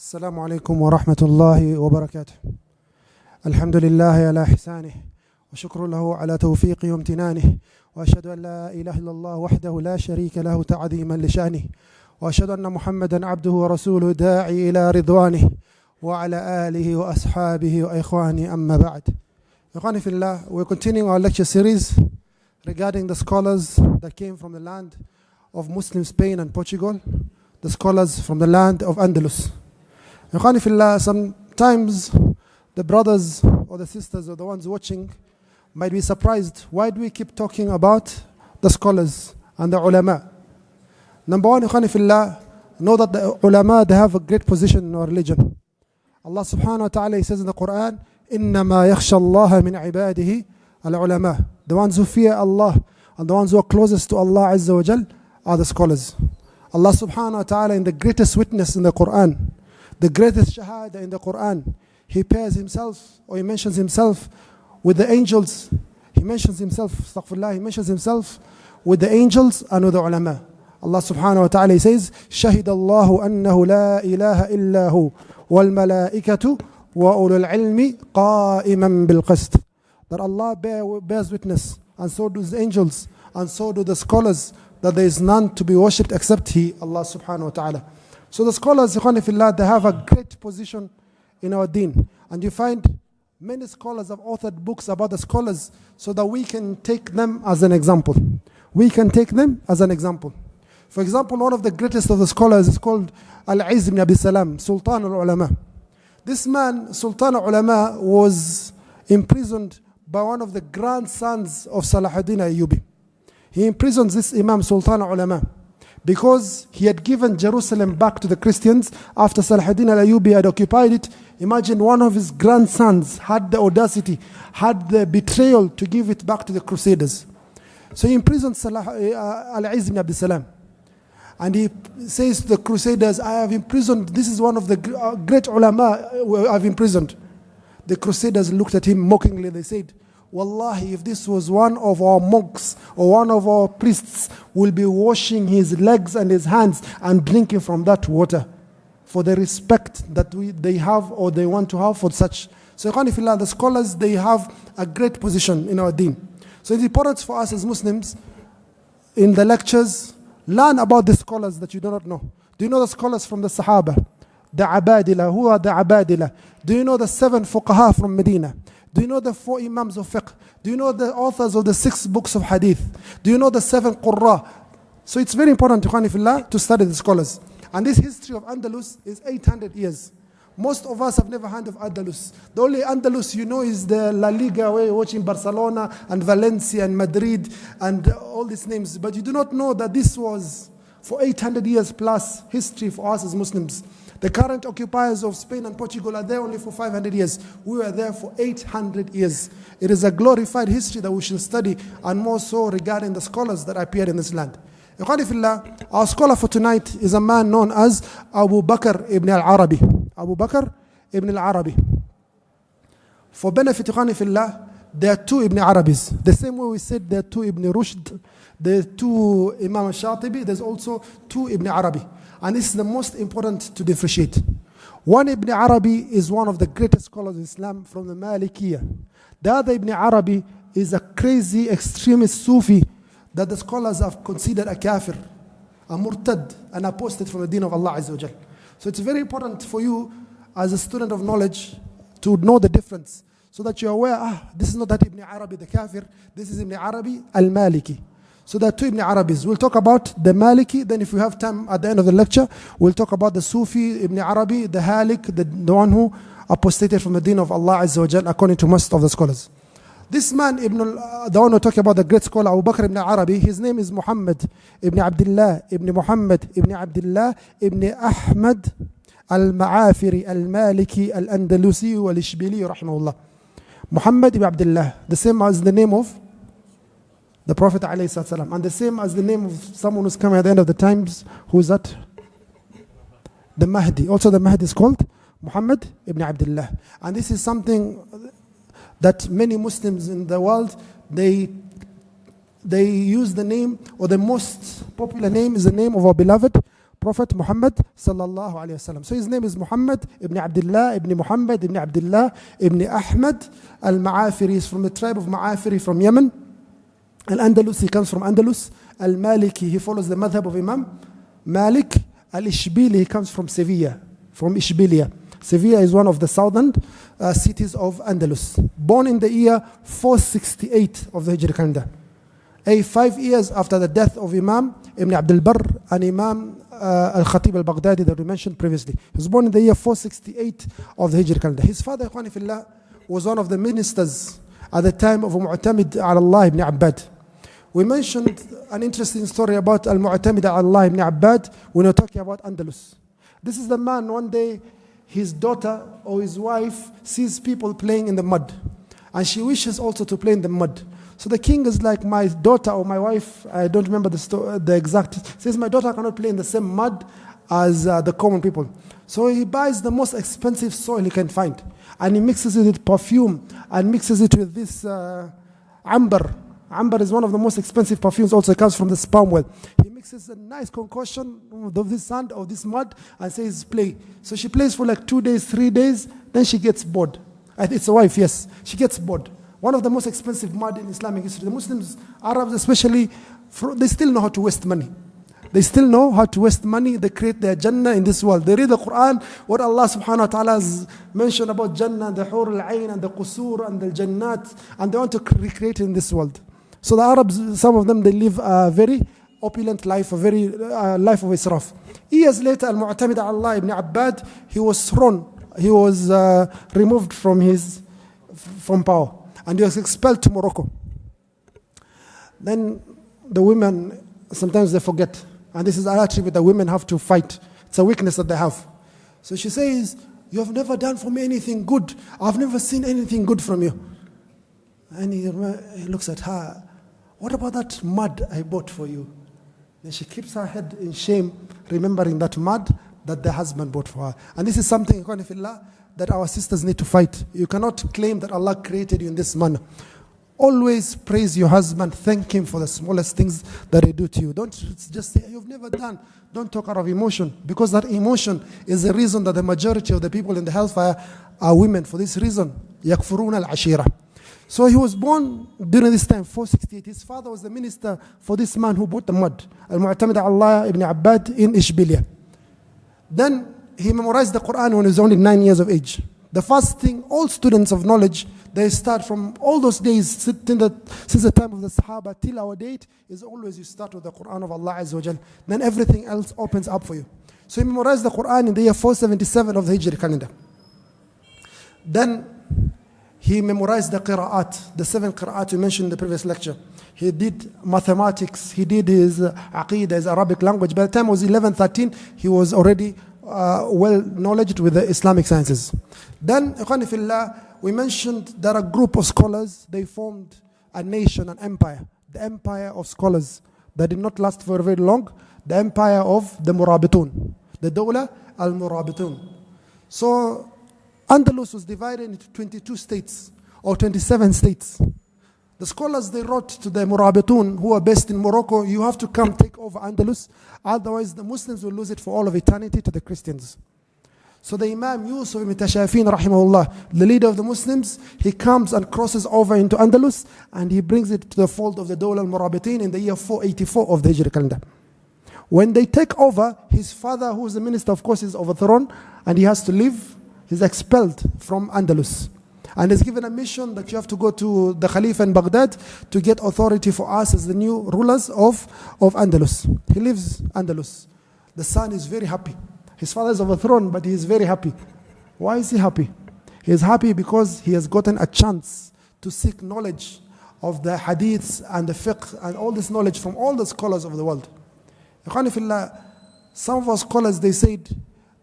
السلام عليكم ورحمة الله وبركاته. الحمد لله على إحسانه وشكر له على توفيقه وامتنانه، وأشهد أن لا إله إلا الله وحده لا شريك له تعظيما لشأنه، وأشهد أن محمدا عبده ورسوله داعي إلى رضوانه وعلى آله وأصحابه وإخوانه. أما بعد. إخواني في الله, we're continuing our lecture series regarding the scholars that came from the land of Muslim Spain and Portugal, the scholars from the land of Andalus. Ikhwani fillah, sometimes the brothers or the sisters or the ones watching might be surprised, why do we keep talking about the scholars and the ulama? Number one, Ikhwani fillah, know that the ulama, they have a great position in our religion. Allah subhanahu wa ta'ala, He says in the Quran, إِنَّمَا يَخْشَى اللَّهَ مِنْ عِبَادِهِ الْعُلَمَاء. The ones who fear Allah and the ones who are closest to Allah Azza wa Jal are the scholars. Allah subhanahu wa ta'ala, in the greatest witness in the Quran, the greatest shahada in the Quran, He pairs Himself, or He mentions Himself with the angels. He mentions Himself, astaghfirullah, He mentions Himself with the angels and with the ulama. Allah subhanahu wa ta'ala, He says, شَهِدَ اللَّهُ أَنَّهُ لَا إِلَهَ إِلَّا هُ وَالْمَلَائِكَةُ وَأُولُو الْعِلْمِ قَائِمًا بِالْقِسْطِ. That Allah bears witness, and so do the angels, and so do the scholars, that there is none to be worshipped except He, Allah subhanahu wa ta'ala. So the scholars, ikhwani fillah, they have a great position in our deen. And you find many scholars have authored books about the scholars so that we can take them as an example. We can take them as an example. For example, one of the greatest of the scholars is called Al-Izz ibn Abi Salam, Sultan al-Ulama. This man, Sultan al-Ulama, was imprisoned by one of the grandsons of Salahuddin Ayyubi. He imprisons this Imam Sultan al-Ulama because he had given Jerusalem back to the Christians after Salahuddin al-Ayyubi had occupied it. Imagine one of his grandsons had the audacity, had the betrayal to give it back to the Crusaders. So he imprisoned Al-Izz ibn Abi Salam. And he says to the Crusaders, I have imprisoned, this is one of the great ulama I've imprisoned. The Crusaders looked at him mockingly. They said, Wallahi, if this was one of our monks or one of our priests, will be washing his legs and his hands and drinking from that water, for the respect that they have or they want to have for such. So ikhwani fillah, the scholars, they have a great position in our deen. So it's important for us as Muslims, in the lectures, learn about the scholars that you do not know. Do you know the scholars from the Sahaba? The Abadila. Who are the Abadila? Do you know the 7 fuqaha from Medina? Do you know the 4 imams of fiqh? Do you know the authors of the 6 books of hadith? Do you know the 7 qurra? So it's very important, ikhwani fillah, to study the scholars. And this history of Andalus is 800 years. Most of us have never heard of Andalus. The only Andalus you know is the La Liga, where you're watching Barcelona and Valencia and Madrid and all these names. But you do not know that this was for 800 years plus history for us as Muslims. The current occupiers of Spain and Portugal are there only for 500 years. We were there for 800 years. It is a glorified history that we should study, and more so regarding the scholars that appeared in this land. Ikhwani fillah, our scholar for tonight is a man known as Abu Bakr ibn al-Araby. Abu Bakr ibn al-Araby. For benefit, ikhwani fillah, there are 2 Ibn Arabis. The same way we said there are 2 Ibn Rushd, there are 2 Imam al-Shatibi, there's also 2 Ibn Araby. And this is the most important to differentiate. One Ibn Araby is one of the greatest scholars of Islam from the Malikiyah. The other Ibn Araby is a crazy extremist Sufi that the scholars have considered a kafir, a murtad, an apostate from the deen of Allah Azza wa Jal. So it's very important for you as a student of knowledge to know the difference, so that you're aware, this is not that Ibn Araby the kafir, this is Ibn Araby al-Maliki. So there are 2 Ibn Arabis. We'll talk about the Maliki, then if we have time at the end of the lecture, we'll talk about the Sufi Ibn Araby, the Halik, the one who apostated from the deen of Allah Azza wa Jal, according to most of the scholars. This man, the one who talking about the great scholar Abu Bakr ibn Araby, his name is Muhammad ibn Abdullah ibn Muhammad ibn Abdullah ibn Ahmad al-Ma'afiri al-Maliki al-Andalusi wal-Ishbili rahimahullah. Muhammad ibn Abdullah, the same as the name of the Prophet ﷺ, and the same as the name of someone who's coming at the end of the times. Who is that? The Mahdi. Also the Mahdi is called Muhammad ibn Abdullah. And this is something that many Muslims in the world, they use the name, or the most popular name is the name of our beloved Prophet Muhammad sallallahu alayhi wasallam. So his name is Muhammad ibn Abdullah ibn Muhammad ibn Abdullah ibn Ahmad al-Ma'afiri. He's from the tribe of Ma'afiri from Yemen. Al-Andalus, he comes from Andalus. Al-Maliki, he follows the madhab of Imam Malik. Al-Ishbili, he comes from Sevilla, from Ishbilia. Sevilla is one of the southern cities of Andalus. Born in the year 468 of the Hijri calendar. 5 years after the death of Imam Ibn Abdul Barr and Imam Al-Khatib Al-Baghdadi that we mentioned previously. He was born in the year 468 of the Hijri calendar. His father, Ikhwani Fillah, was one of the ministers at the time of Mu'tamid al-Allah ibn Abbad. We mentioned an interesting story about Al-Mu'tamid al-Allah ibn Abbad when we were talking about Andalus. This is the man, one day, his daughter or his wife sees people playing in the mud. And she wishes also to play in the mud. So the king is like, my daughter or my wife, I don't remember the exact, says my daughter cannot play in the same mud as the common people. So he buys the most expensive soil he can find. And he mixes it with perfume and mixes it with this amber. Amber is one of the most expensive perfumes, also it comes from the sperm whale. He mixes a nice concoction of this sand, of this mud, and says play. So she plays for like 2 days, 3 days, then she gets bored. It's a wife, yes. She gets bored. One of the most expensive mud in Islamic history. The Muslims, Arabs especially, they still know how to waste money. They still know how to waste money. They create their Jannah in this world. They read the Quran, what Allah subhanahu wa ta'ala has mentioned about Jannah, and the Hur al-Ain, and the Qusur, and the Jannat, and they want to recreate it in this world. So the Arabs, some of them, they live a very opulent life, a very life of israf. Years later, Al-Mu'tamid al-Allah ibn Abbad, he was thrown, he was removed from power, and he was expelled to Morocco. Then the women, sometimes they forget, and this is an attribute that women have to fight. It's a weakness that they have. So she says, you have never done for me anything good. I've never seen anything good from you. And he looks at her, what about that mud I bought for you? Then she keeps her head in shame, remembering that mud that the husband bought for her. And this is something, that our sisters need to fight. You cannot claim that Allah created you in this manner. Always praise your husband, thank him for the smallest things that he do to you. Don't just say, you've never done. Don't talk out of emotion, because that emotion is the reason that the majority of the people in the hellfire are women. For this reason, يَكْفُرُونَ الْعَشِيرَةِ. So he was born during this time, 468. His father was the minister for this man who bought the mud, Al-Mu'tamid al-Allah ibn Abbad in Ishbilia. Then he memorized the Quran when he was only 9 years of age. The first thing, all students of knowledge, they start from all those days, since the time of the Sahaba till our date, is always you start with the Quran of Allah Azza wa Jal. Then everything else opens up for you. So he memorized the Quran in the year 477 of the Hijri calendar. Then he memorized the qira'at, the 7 qira'at we mentioned in the previous lecture. He did mathematics, he did his aqidah, his Arabic language. By the time he was 11, 13, he was already well knowledgeable with the Islamic sciences. Then, Ikhwani Fillah, we mentioned that a group of scholars, they formed a nation, an empire. The empire of scholars that did not last for very long. The empire of the Murabitun. The Dawla al-Murabitun. So, Andalus was divided into 22 states or 27 states. The scholars, they wrote to the Murabitun who are based in Morocco, you have to come take over Andalus, otherwise the Muslims will lose it for all of eternity to the Christians. So the Imam Yusuf ibn Tashafin rahimahullah, the leader of the Muslims, he comes and crosses over into Andalus and he brings it to the fold of the Dawla al-Murabitin in the year 484 of the Hijri calendar. When they take over, his father, who is the minister, of course, is overthrown and he has to leave. He's expelled from Andalus. And is given a mission that you have to go to the Khalifa in Baghdad to get authority for us as the new rulers of Andalus. He leaves Andalus. The son is very happy. His father is overthrown, but he is very happy. Why is he happy? He is happy because he has gotten a chance to seek knowledge of the hadiths and the fiqh and all this knowledge from all the scholars of the world. Some of our scholars, they said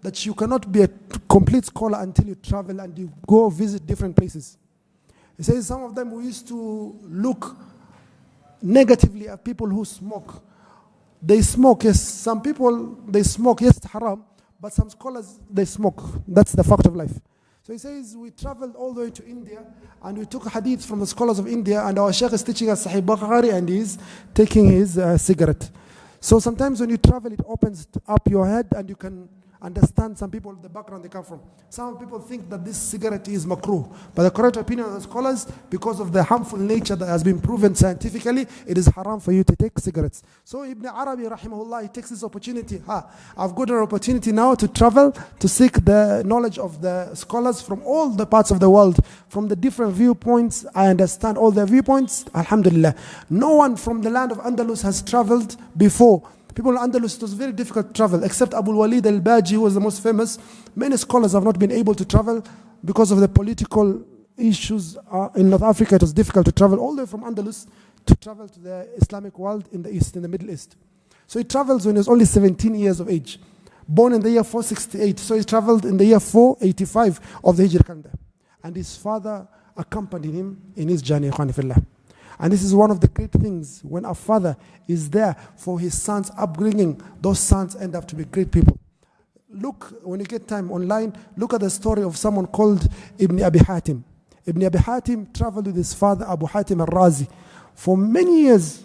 that you cannot be a complete scholar until you travel and you go visit different places. He says some of them, we used to look negatively at people who smoke. They smoke, yes. Some people, they smoke, yes, it's haram, but some scholars, they smoke. That's the fact of life. So he says, we traveled all the way to India and we took hadith from the scholars of India, and our Shaykh is teaching us Sahih Bukhari and he's taking his cigarette. So sometimes when you travel, it opens up your head and you can understand some people, the background they come from. Some people think that this cigarette is makruh, but the correct opinion of the scholars, because of the harmful nature that has been proven scientifically, it is haram for you to take cigarettes. So Ibn Arabi rahimahullah, he takes this opportunity. I've got an opportunity now to travel to seek the knowledge of the scholars from all the parts of the world, from the different viewpoints. I understand all their viewpoints, alhamdulillah. No one from the land of Andalus has traveled before. People in Andalus, it was very difficult to travel, except Abu Walid al-Baji, who was the most famous. Many scholars have not been able to travel because of the political issues in North Africa. It was difficult to travel all the way from Andalus to travel to the Islamic world in the East, in the Middle East. So he travels when he was only 17 years of age, born in the year 468. So he traveled in the year 485 of the Hijri calendar. And his father accompanied him in his journey, Khanifillah. And this is one of the great things. When a father is there for his son's upbringing, those sons end up to be great people. Look, when you get time online, look at the story of someone called Ibn Abi Hatim. Ibn Abi Hatim traveled with his father, Abu Hatim al-Razi, for many years.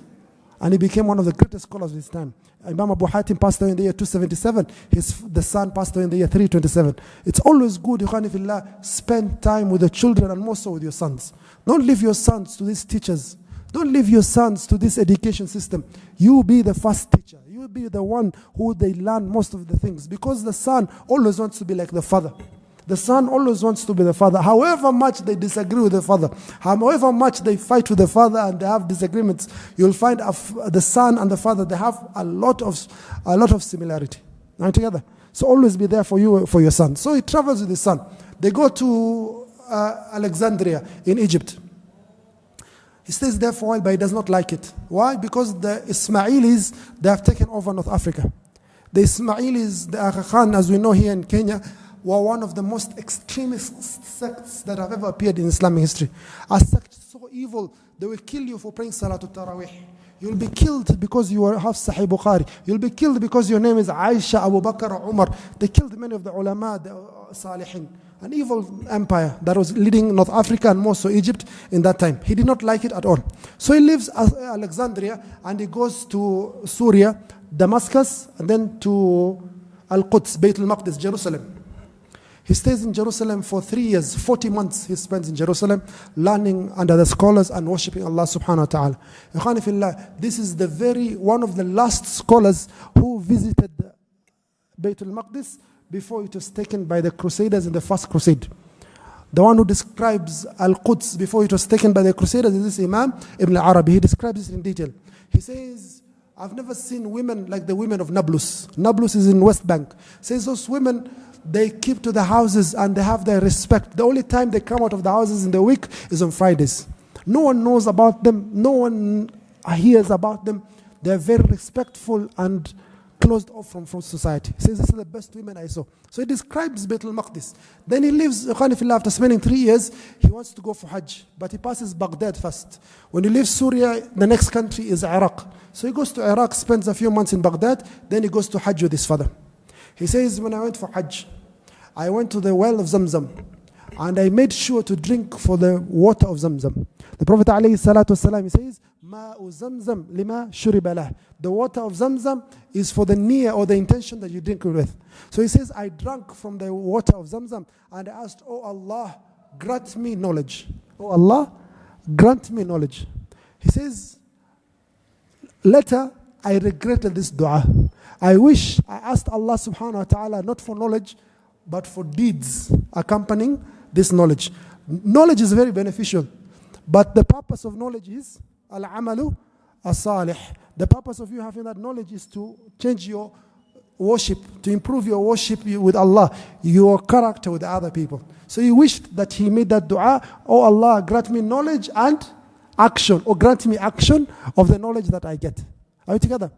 And he became one of the greatest scholars of his time. Imam Abu Hatim passed away in the year 277. The son passed away in the year 327. It's always good, Ikhwanifillah, spend time with the children and more so with your sons. Don't leave your sons to these teachers. Don't leave your sons to this education system. You be the first teacher. You be the one who they learn most of the things. Because the son always wants to be like the father. The son always wants to be the father. However much they disagree with the father, however much they fight with the father and they have disagreements, you'll find the son and the father, they have a lot of similarity. Are we together? So always be there for you, for your son. So he travels with his son. They go to Alexandria in Egypt. He stays there for a while, but he does not like it. Why? Because the Ismailis, they have taken over North Africa. The Ismailis, the Aga Khan, as we know here in Kenya, were one of the most extremist sects that have ever appeared in Islamic history. A sect so evil, they will kill you for praying Salatul Taraweeh. You'll be killed because you have Sahih Bukhari. You'll be killed because your name is Aisha, Abu Bakr, or Umar. They killed many of the ulama, the Salihin. An evil empire that was leading North Africa and more so Egypt in that time. He did not like it at all. So he leaves Alexandria and he goes to Syria, Damascus, and then to Al-Quds, Bayt al-Maqdis, Jerusalem. He stays in Jerusalem for 3 years, 40 months he spends in Jerusalem, learning under the scholars and worshipping Allah subhanahu wa ta'ala. Ikhwani fillah, this is one of the last scholars who visited Bayt al-Maqdis before it was taken by the Crusaders in the first crusade. The one who describes Al-Quds before it was taken by the Crusaders is this Imam Ibn Araby. He describes this in detail. He says, I've never seen women like the women of Nablus. Nablus is in West Bank. Says those women, they keep to the houses and they have their respect. The only time they come out of the houses in the week is on Fridays. No one knows about them. No one hears about them. They're very respectful and closed off from society. He says, this is the best women I saw. So he describes Bayt al-Maqdis. Then he leaves, after spending 3 years, he wants to go for Hajj. But he passes Baghdad first. When he leaves Syria, the next country is Iraq. So he goes to Iraq, spends a few months in Baghdad, then he goes to Hajj with his father. He says, when I went for Hajj, I went to the well of Zamzam, and I made sure to drink for the water of Zamzam. The Prophet ﷺ, he says, Ma'u Zamzam lima shuribalah. The water of Zamzam is for the niyyah or the intention that you drink it with. So he says, I drank from the water of Zamzam and I asked, oh Allah, grant me knowledge. Oh Allah, grant me knowledge. He says, later I regretted this dua. I wish I asked Allah subhanahu wa ta'ala not for knowledge, but for deeds accompanying this knowledge. Knowledge is very beneficial, but the purpose of knowledge is al-amalu as-salih. The purpose of you having that knowledge is to change your worship, to improve your worship with Allah, your character with other people. So he wished that he made that dua, oh Allah, grant me knowledge and action, or grant me action of the knowledge that I get. Are we together?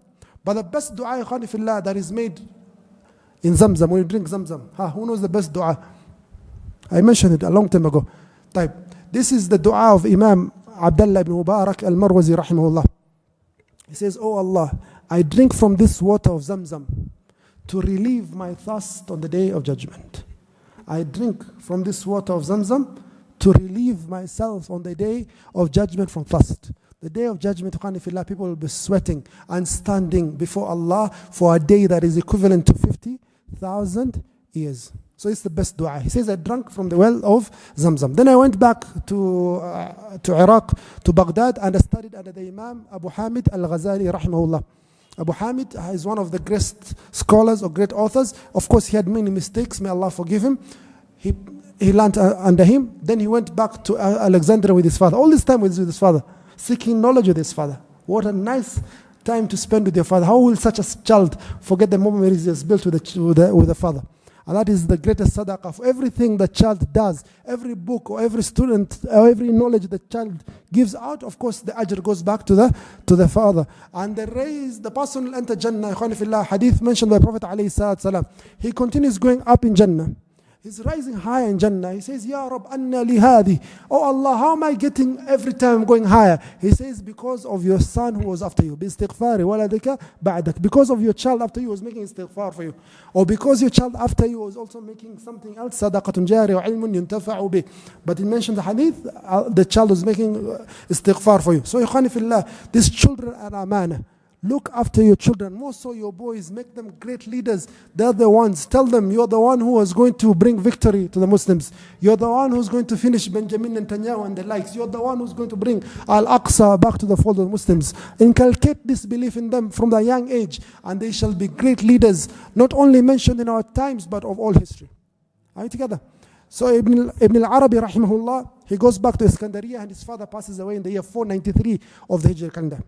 But the best dua, Fillah, that is made in Zamzam, when you drink Zamzam, who knows the best dua? I mentioned it a long time ago. This is the dua of Imam Abdullah ibn Mubarak al-Marwazi rahimahullah. He says, oh Allah, I drink from this water of Zamzam to relieve my thirst on the day of judgment. I drink from this water of Zamzam to relieve myself on the day of judgment from thirst. The day of judgment, people will be sweating and standing before Allah for a day that is equivalent to 50,000 years. So it's the best dua. He says, I drank from the well of Zamzam. Then I went back to Iraq, to Baghdad, and I studied under the Imam Abu Hamid al-Ghazali, rahimahullah. Abu Hamid is one of the great scholars or great authors. Of course, he had many mistakes. May Allah forgive him. He learned under him. Then he went back to Alexandria with his father. All this time with his father, seeking knowledge with his father. What a nice time to spend with your father. How will such a child forget the memories he has built with the father? And that is the greatest sadaqah for everything the child does. Every book or every student or every knowledge the child gives out, of course the ajr goes back to the father. And the person will enter Jannah. Hadith mentioned by Prophet ﷺ. He continues going up in Jannah. He's rising higher in Jannah. He says, Ya Rab, anna li hadi. Oh Allah, how am I getting every time going higher? He says, because of your son who was after you. Bi-istighfari waladika ba'dak. Because of your child after you was making istighfar for you. Or because your child after you was also making something else. Sadaqatun jari wa ilmun yuntafa'u bih. But he mentioned the hadith, the child was making istighfar for you. So, Ikhwani fillah, these children are amana. Look after your children, more so your boys, make them great leaders. They're the ones. Tell them you're the one who is going to bring victory to the Muslims. You're the one who's going to finish Benjamin Netanyahu and the likes. You're the one who's going to bring Al-Aqsa back to the fold of Muslims. Inculcate this belief in them from the young age, and they shall be great leaders, not only mentioned in our times, but of all history. Are we together? So Ibn al-Araby, rahimahullah, he goes back to Iskandariya, and his father passes away in the year 493 of the Hijri calendar.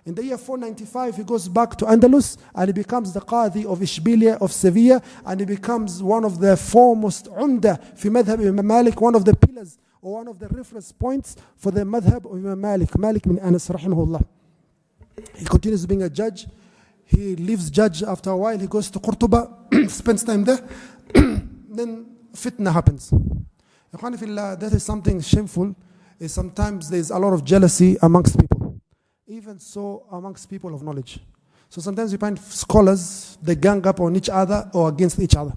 In the year 495, he goes back to Andalus, and he becomes the Qadi of Ishbilia, of Sevilla, and he becomes one of the foremost umda fi madhab Imam Malik, one of the pillars or one of the reference points for the madhab of Imam Malik bin Anas, rahimahullah. He continues being a judge. He leaves judge after a while. He goes to Qurtuba, spends time there. Then fitna happens. That is something shameful. Is sometimes there is a lot of jealousy amongst people. Even so amongst people of knowledge. So sometimes you find scholars, they gang up on each other or against each other.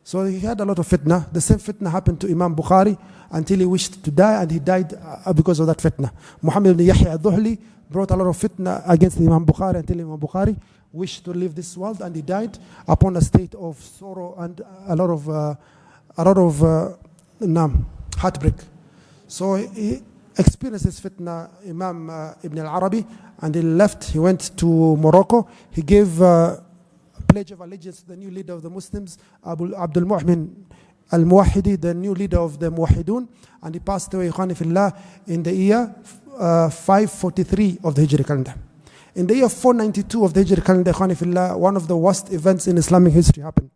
So he had a lot of fitna. The same fitna happened to Imam Bukhari until he wished to die, and he died because of that fitna. Muhammad ibn Yahya al-Dhuhli brought a lot of fitna against Imam Bukhari until Imam Bukhari wished to leave this world, and he died upon a state of sorrow and a lot of heartbreak. So he experiences fitna, Imam Ibn al-Araby, and he left. He went to Morocco. He gave pledge of allegiance to the new leader of the Muslims, Abdul Mu'min al-Muwahhidi, the new leader of the Muwahhidun, and he passed away, Ikhwani fillah, in the year 543 of the Hijri calendar. In the year 492 of the Hijri calendar, Ikhwani fillah, one of the worst events in Islamic history happened.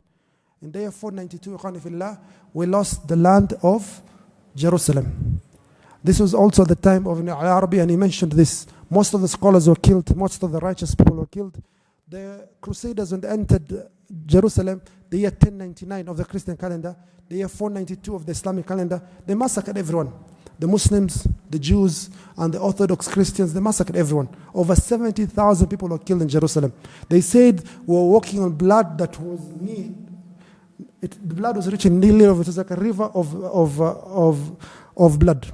In the year 492, Ikhwani fillah, we lost the land of Jerusalem. This was also the time of Ibn Arabi, and he mentioned this. Most of the scholars were killed. Most of the righteous people were killed. The Crusaders, when they entered Jerusalem, the year 1099 of the Christian calendar, the year 492 of the Islamic calendar, they massacred everyone. The Muslims, the Jews, and the Orthodox Christians, they massacred everyone. Over 70,000 people were killed in Jerusalem. They said we were walking on blood that was knee. The blood was reaching knee level. It was like a river of blood.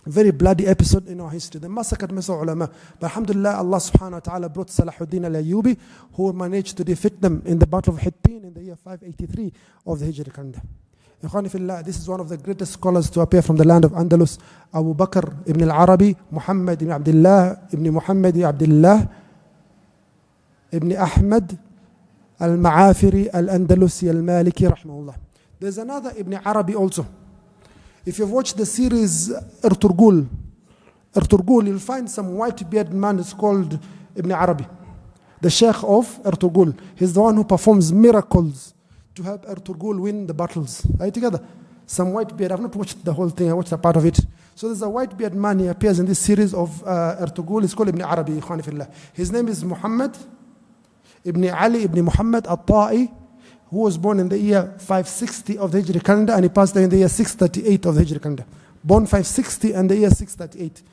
Very bloody episode in our history. They massacred Mesa ulama. But alhamdulillah, Allah subhanahu wa ta'ala brought Salahuddin al-Ayyubi, who managed to defeat them in the Battle of Hittin in the year 583 of the Hijri calendar. Ikhwani fillah, this is one of the greatest scholars to appear from the land of Andalus, Abu Bakr ibn al-Arabi, Muhammad ibn Abdullah ibn Muhammad ibn Abdullah ibn Ahmad al-Ma'afiri al-Andalusi al-Maliki rahmahullah. There's another Ibn Arabi also. If you've watched the series Ertugrul, you'll find some white-bearded man is called Ibn Arabi, the Sheikh of Ertugrul. He's the one who performs miracles to help Ertugrul win the battles. Are you together? Some white beard. I've not watched the whole thing. I watched a part of it. So there's a white-bearded man. He appears in this series of Ertugrul. He's called Ibn Arabi. His name is Muhammad Ibn Ali Ibn Muhammad al-Ta'i, who was born in the year 560 of the Hijri calendar, and he passed away in the year 638 of the Hijri calendar. Born 560 and the year 638.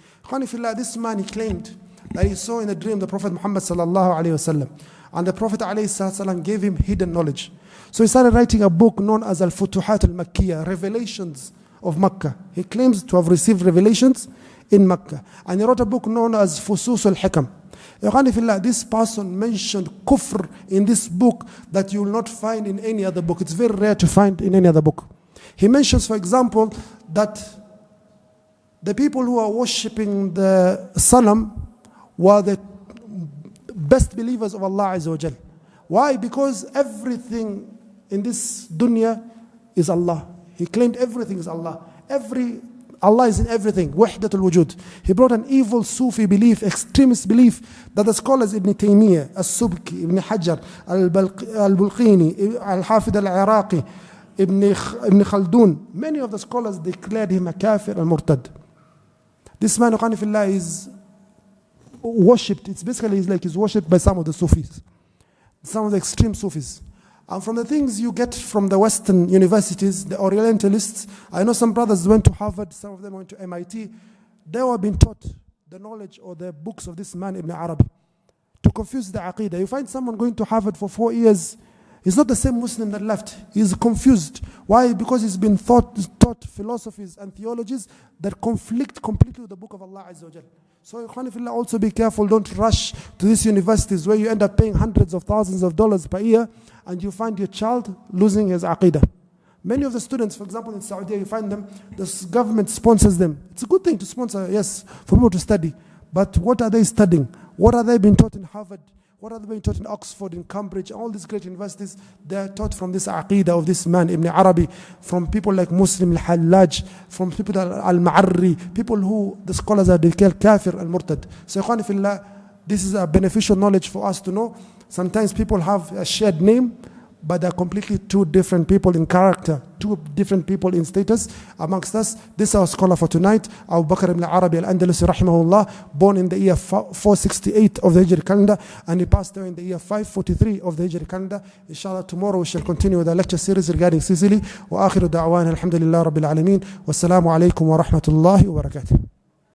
This man, he claimed that he saw in a dream the Prophet Muhammad sallallahu alayhi wasallam, and the Prophet alayhi sallam gave him hidden knowledge. So he started writing a book known as Al-Futuhat al-Makkiyah, Revelations of Makkah. He claims to have received revelations in Mecca. And he wrote a book known as Fusus al-Hikam. This person mentioned kufr in this book that you will not find in any other book. It's very rare to find in any other book. He mentions, for example, that the people who are worshipping the Sanam were the best believers of Allah Azza wa Jal. Why? Because everything in this dunya is Allah. He claimed everything is Allah. Allah is in everything. Wahdatul wujud. He brought an evil Sufi belief, extremist belief, that the scholars Ibn Taymiyyah, As-Subki, Ibn Hajar, Al-Bulqini, Al-Hafid Al-Iraqi, Ibn Khaldun, many of the scholars declared him a kafir al-murtad. This man, is worshipped. It's basically like he's worshipped by some of the Sufis, some of the extreme Sufis. And from the things you get from the Western universities, the Orientalists, I know some brothers went to Harvard, some of them went to MIT. They were being taught the knowledge or the books of this man, Ibn Arabi, to confuse the Aqidah. You find someone going to Harvard for 4 years, he's not the same Muslim that left. He's confused. Why? Because he's been taught philosophies and theologies that conflict completely with the book of Allah Azza wa Jal. So also be careful, don't rush to these universities where you end up paying hundreds of thousands of dollars per year and you find your child losing his aqidah. Many of the students, for example in Saudi, you find them, the government sponsors them. It's a good thing to sponsor, yes, for people to study. But what are they studying? What are they being taught in Harvard? What are they being taught in Oxford, in Cambridge, all these great universities? They are taught from this aqidah of this man, Ibn Arabi, from people like Muslim al-Hallaj, from people al-Ma'arri, people who the scholars are declared kafir al-murtad. So, this is a beneficial knowledge for us to know. Sometimes people have a shared name, but they're completely two different people in character, two different people in status amongst us. This is our scholar for tonight, Bakr ibn Arabi al-Andalus rahimahullah, born in the year 468 of the Hijri calendar, and he passed away in the year 543 of the Hijri calendar. Inshallah, tomorrow we shall continue with the lecture series regarding Sicily. Wa akhiru da'wan alhamdulillah rabbil alameen. Wassalamu alaikum wa rahmatullahi wa barakatuh.